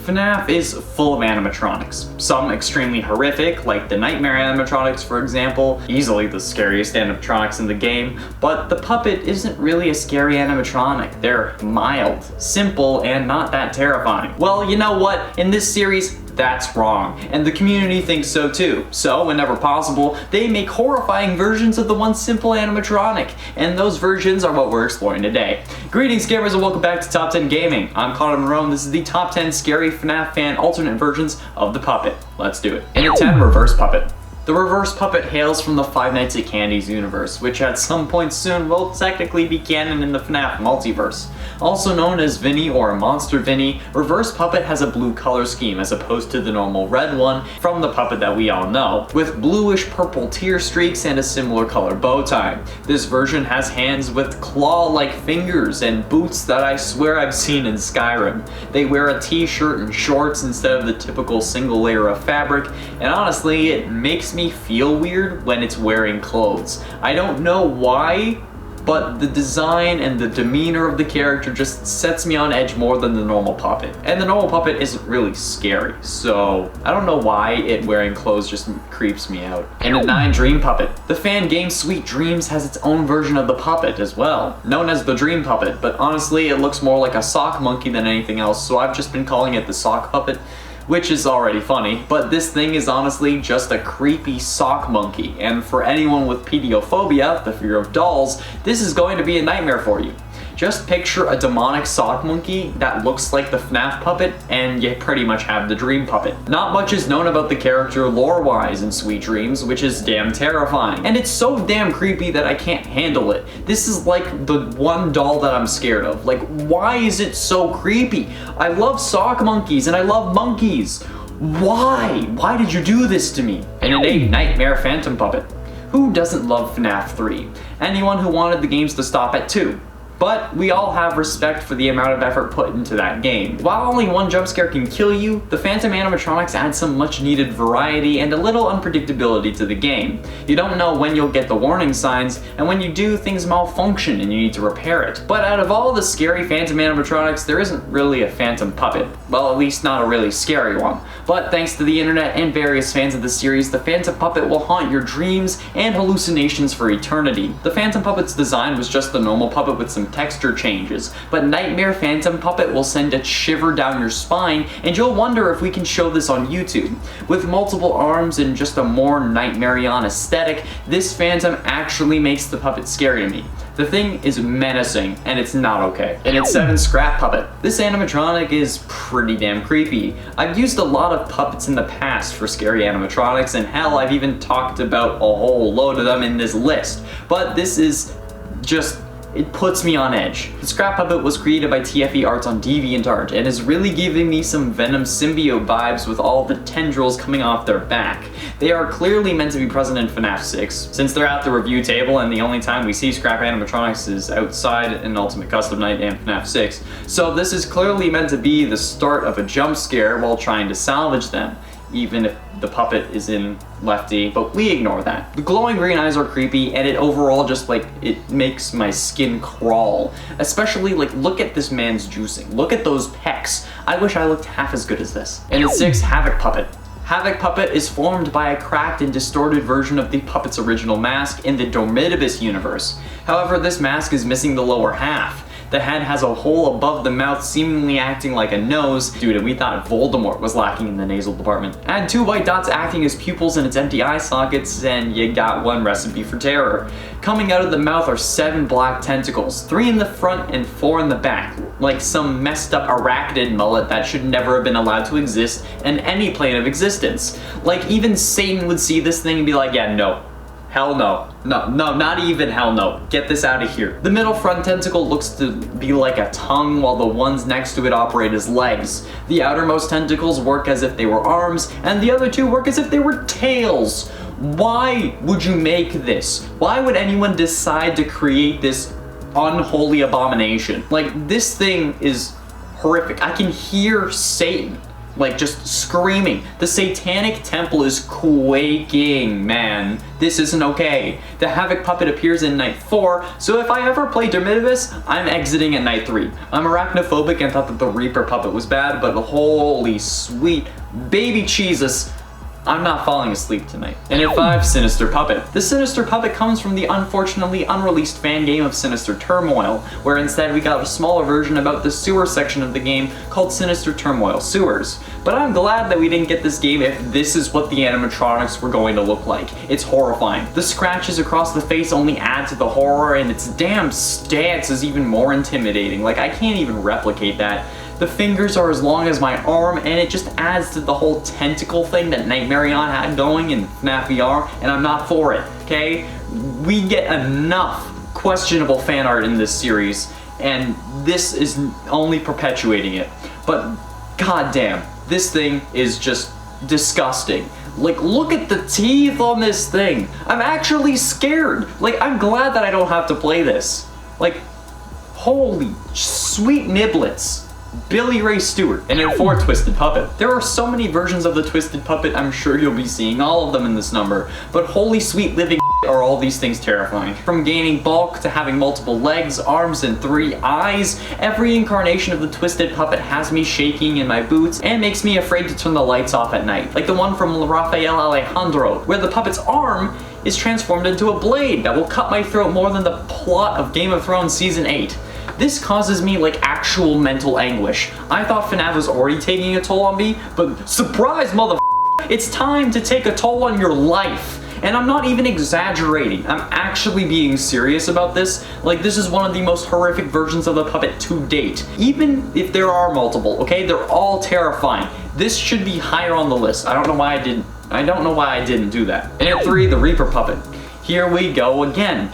FNAF is full of animatronics. Some extremely horrific, like the nightmare animatronics for example, easily the scariest animatronics in the game, but the puppet isn't really a scary animatronic. They're mild, simple, and not that terrifying. Well, you know what? In this series, that's wrong, and the community thinks so too. So, whenever possible, they make horrifying versions of the one simple animatronic, and those versions are what we're exploring today. Greetings gamers and welcome back to Top 10 Gaming. I'm Connor Monroe and this is the Top 10 Scary FNAF fan alternate versions of the puppet. Let's do it. In at 10, Reverse Puppet. The Reverse Puppet hails from the Five Nights at Candy's universe, which at some point soon will technically be canon in the FNAF multiverse. Also known as Vinny or Monster Vinny, Reverse Puppet has a blue color scheme as opposed to the normal red one from the puppet that we all know, with bluish purple tear streaks and a similar color bow tie. This version has hands with claw-like fingers and boots that I swear I've seen in Skyrim. They wear a t-shirt and shorts instead of the typical single layer of fabric, and honestly, it makes me feel weird when it's wearing clothes. I don't know why, but the design and the demeanor of the character just sets me on edge more than the normal puppet. And the normal puppet isn't really scary, so I don't know why it wearing clothes just creeps me out. And at 9, Dream Puppet. The fan game Sweet Dreams has its own version of the puppet as well, known as the Dream Puppet, but honestly it looks more like a sock monkey than anything else, so I've just been calling it the Sock Puppet, which is already funny, but this thing is honestly just a creepy sock monkey, and for anyone with pediophobia, the fear of dolls, this is going to be a nightmare for you. Just picture a demonic sock monkey that looks like the FNAF puppet, and you pretty much have the Dream Puppet. Not much is known about the character lore-wise in Sweet Dreams, which is damn terrifying. And it's so damn creepy that I can't handle it. This is like the one doll that I'm scared of. Like, why is it so creepy? I love sock monkeys and I love monkeys. Why? Why did you do this to me? And at 8, Nightmare Phantom Puppet. Who doesn't love FNAF 3? Anyone who wanted the games to stop at 2. But we all have respect for the amount of effort put into that game. While only one jump scare can kill you, the Phantom animatronics add some much needed variety and a little unpredictability to the game. You don't know when you'll get the warning signs, and when you do, things malfunction and you need to repair it. But out of all the scary Phantom animatronics, there isn't really a Phantom Puppet. Well, at least not a really scary one. But thanks to the internet and various fans of the series, the Phantom Puppet will haunt your dreams and hallucinations for eternity. The Phantom Puppet's design was just the normal puppet with some texture changes, but Nightmare Phantom Puppet will send a shiver down your spine, and you'll wonder if we can show this on YouTube. With multiple arms and just a more nightmare-y aesthetic, this Phantom actually makes the puppet scary to me. The thing is menacing, and it's not okay. And at 7, Scrap Puppet. This animatronic is pretty damn creepy. I've used a lot of puppets in the past for scary animatronics, and hell, I've even talked about a whole load of them in this list. But this is just, it puts me on edge. The Scrap Puppet was created by TFE Arts on DeviantArt and is really giving me some Venom symbiote vibes with all the tendrils coming off their back. They are clearly meant to be present in FNAF 6, since they're at the review table and the only time we see Scrap animatronics is outside in Ultimate Custom Night and FNAF 6. So this is clearly meant to be the start of a jump scare while trying to salvage them, even if the puppet is in Lefty, but we ignore that. The glowing green eyes are creepy, and it overall just like, it makes my skin crawl. Especially like, look at this man's juicing. Look at those pecs. I wish I looked half as good as this. And at 6, Havoc Puppet. Havoc Puppet is formed by a cracked and distorted version of the puppet's original mask in the Dormitibus universe. However, this mask is missing the lower half. The head has a hole above the mouth, seemingly acting like a nose. Dude, we thought Voldemort was lacking in the nasal department. Add 2 white dots acting as pupils in its empty eye sockets, and you got one recipe for terror. Coming out of the mouth are 7 black tentacles, 3 in the front and 4 in the back, like some messed up arachnid mullet that should never have been allowed to exist in any plane of existence. Like, even Satan would see this thing and be like, yeah, no. Hell no. No, not even hell no. Get this out of here. The middle front tentacle looks to be like a tongue, while the ones next to it operate as legs. The outermost tentacles work as if they were arms, and the other 2 work as if they were tails. Why would you make this? Why would anyone decide to create this unholy abomination? Like, this thing is horrific. I can hear Satan like just screaming. The satanic temple is quaking, man. This isn't okay. The Havoc puppet appears in night 4, so if I ever play Dermidibus, I'm exiting at night 3. I'm arachnophobic and thought that the Reaper puppet was bad, but holy sweet baby Jesus, I'm not falling asleep tonight. And at 5, Sinister Puppet. The Sinister Puppet comes from the unfortunately unreleased fan game of Sinister Turmoil, where instead we got a smaller version about the sewer section of the game called Sinister Turmoil Sewers. But I'm glad that we didn't get this game if this is what the animatronics were going to look like. It's horrifying. The scratches across the face only add to the horror, and its damn stance is even more intimidating. Like, I can't even replicate that. The fingers are as long as my arm, and it just adds to the whole tentacle thing that Nightmarion had going in FNAF VR, and I'm not for it, okay? We get enough questionable fan art in this series, and this is only perpetuating it. But goddamn, this thing is just disgusting. Like, look at the teeth on this thing. I'm actually scared. Like, I'm glad that I don't have to play this. Like, holy sweet niblets. Billy Ray Stewart. And at 4, Twisted Puppet. There are so many versions of the Twisted Puppet, I'm sure you'll be seeing all of them in this number, but holy sweet living are all these things terrifying. From gaining bulk to having multiple legs, arms, and 3 eyes, every incarnation of the Twisted Puppet has me shaking in my boots and makes me afraid to turn the lights off at night. Like the one from Rafael Alejandro, where the puppet's arm is transformed into a blade that will cut my throat more than the plot of Game of Thrones Season 8. This causes me like actual mental anguish. I thought FNAF was already taking a toll on me, but surprise motherfucker, it's time to take a toll on your life. And I'm not even exaggerating, I'm actually being serious about this. Like, this is one of the most horrific versions of the puppet to date. Even if there are multiple, okay, they're all terrifying. This should be higher on the list. I don't know why I didn't do that. And at 3, the Reaper puppet. Here we go again.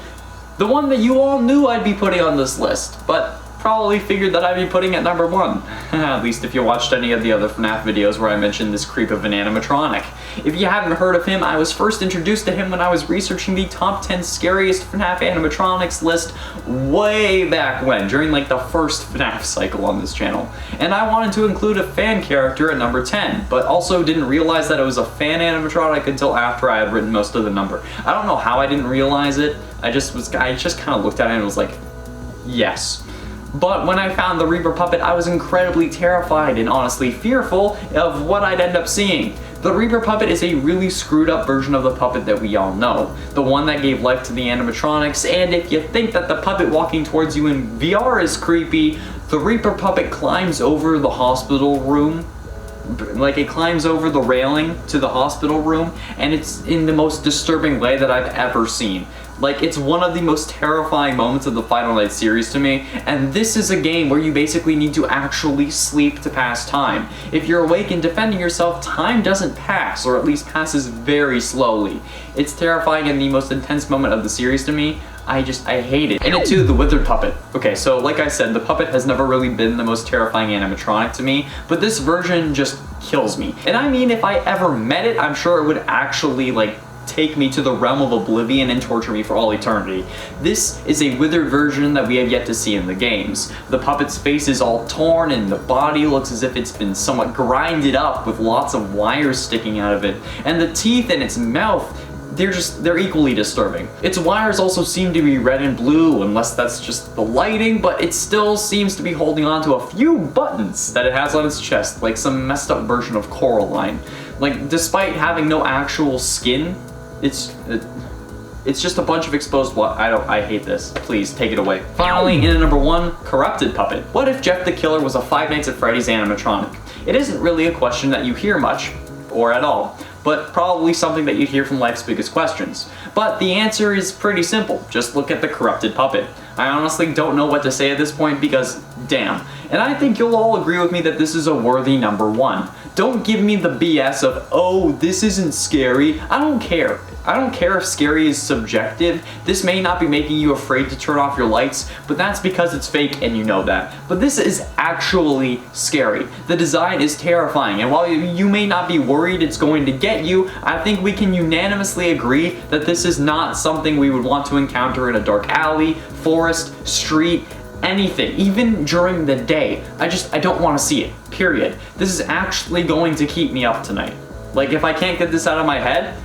The one that you all knew I'd be putting on this list, but probably figured that I'd be putting at number 1. At least if you watched any of the other FNAF videos where I mentioned this creep of an animatronic. If you haven't heard of him, I was first introduced to him when I was researching the top 10 scariest FNAF animatronics list way back when, during like the first FNAF cycle on this channel. And I wanted to include a fan character at number 10, but also didn't realize that it was a fan animatronic until after I had written most of the number. I don't know how I didn't realize it. I just kind of looked at it and was like, yes. But when I found the Reaper puppet, I was incredibly terrified and honestly fearful of what I'd end up seeing. The Reaper puppet is a really screwed up version of the puppet that we all know. The one that gave life to the animatronics, and if you think that the puppet walking towards you in VR is creepy, the Reaper puppet climbs over the hospital room. Like, it climbs over the railing to the hospital room, and it's in the most disturbing way that I've ever seen. Like, it's one of the most terrifying moments of the Final Night series to me, and this is a game where you basically need to actually sleep to pass time. If you're awake and defending yourself, time doesn't pass, or at least passes very slowly. It's terrifying and the most intense moment of the series to me. I hate it. And at 2, the Withered Puppet. Okay, so like I said, the puppet has never really been the most terrifying animatronic to me, but this version just kills me. And I mean, if I ever met it, I'm sure it would actually, like, take me to the realm of oblivion and torture me for all eternity. This is a withered version that we have yet to see in the games. The puppet's face is all torn and the body looks as if it's been somewhat grinded up with lots of wires sticking out of it. And the teeth in its mouth, they're equally disturbing. Its wires also seem to be red and blue, unless that's just the lighting, but it still seems to be holding on to a few buttons that it has on its chest, like some messed up version of Coraline. Like, despite having no actual skin, it's just a bunch of exposed I hate this. Please, take it away. Finally, in at number 1, Corrupted Puppet. What if Jeff the Killer was a Five Nights at Freddy's animatronic? It isn't really a question that you hear much, or at all, but probably something that you'd hear from life's biggest questions. But the answer is pretty simple. Just look at the Corrupted Puppet. I honestly don't know what to say at this point because, damn. And I think you'll all agree with me that this is a worthy number 1. Don't give me the BS of, oh, this isn't scary. I don't care. I don't care if scary is subjective. This may not be making you afraid to turn off your lights, but that's because it's fake and you know that. But this is actually scary. The design is terrifying, and while you may not be worried it's going to get you, I think we can unanimously agree that this is not something we would want to encounter in a dark alley, forest, street, anything, even during the day. I don't want to see it, period. This is actually going to keep me up tonight. Like, if I can't get this out of my head,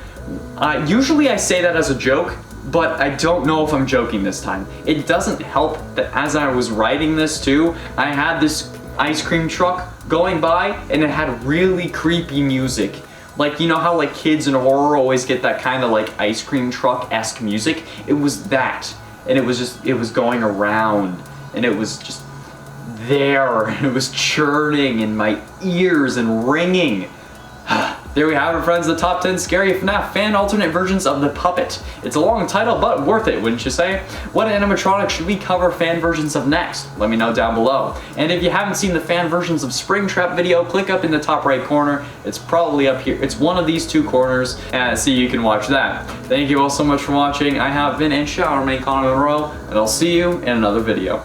usually I say that as a joke, but I don't know if I'm joking this time. It doesn't help that as I was writing this too, I had this ice cream truck going by and it had really creepy music. Like, you know how like kids in horror always get that kind of like ice cream truck-esque music? It was that. And it was going around and it was just there. It was churning in my ears and ringing. There we have it, friends, the top 10 scary FNAF fan alternate versions of the Puppet. It's a long title, but worth it, wouldn't you say? What animatronic should we cover fan versions of next? Let me know down below. And if you haven't seen the fan versions of Springtrap video, click up in the top right corner. It's probably up here. It's one of these two corners, and see you can watch that. Thank you all so much for watching. I have been and shall remain Connor Monroe, and I'll see you in another video.